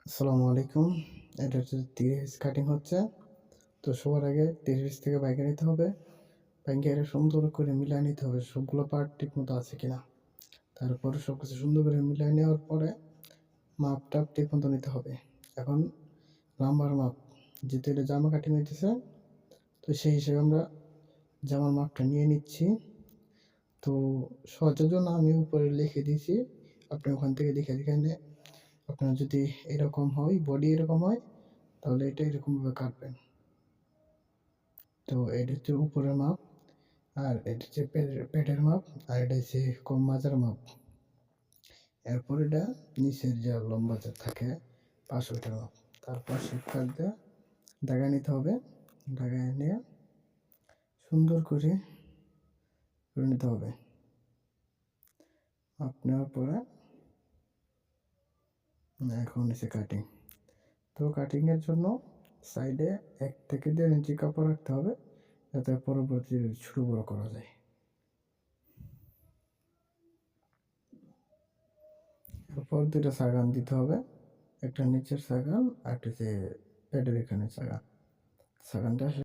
আসসালামু আলাইকুম। এটা হচ্ছে 30 কাটিং হচ্ছে। তো সবার আগে 30 থেকে বাইকে নিতে হবে। বাইকে এটা সুন্দর করে মিলায় নিতে হবে সবগুলো পার্ট ঠিকমতো আছে কিনা। তারপরে সবকিছু সুন্দর করে মিলায় নেওয়ার পরে মাপটা ঠিকমতো নিতে হবে। এখন লাম্বার মাপ, যেহেতু এটা জামা কাটিং হইতেছে, তো সেই হিসেবে আমরা জামার মাপটা নিয়ে নিচ্ছি। তো সহজের জন্য আমি উপরে লিখে দিয়েছি, আপনি ওখান থেকে দেখে দেখে আপনার যদি এরকম হয়, বডি এরকম হয়, তাহলে এটা এরকমভাবে কাটবেন। তো এটা হচ্ছে উপরের মাপ, আর এটা হচ্ছে পেটের মাপ, আর এটা হচ্ছে কম মাজার মাপ। এরপর এটা নিচের যে লম্বা যে থাকে পাশ ওইটার মাপ। তারপর শিপকাট দিয়ে দাগায় নিতে হবে। দাগায় নিয়ে সুন্দর করে নিতে হবে। মাপ নেওয়ার পরে এখন হচ্ছে কাটিং। তো কাটিংয়ের জন্য সাইডে 1 থেকে 1.5 ইঞ্চি কাপড় রাখতে হবে, যাতে পরবর্তী ছোটো বড়ো করা যায়। এরপর 2টা সাগান দিতে হবে, একটা নিচের সাগান আর একটা যে পেটের এখানে সাগান। সাগানটা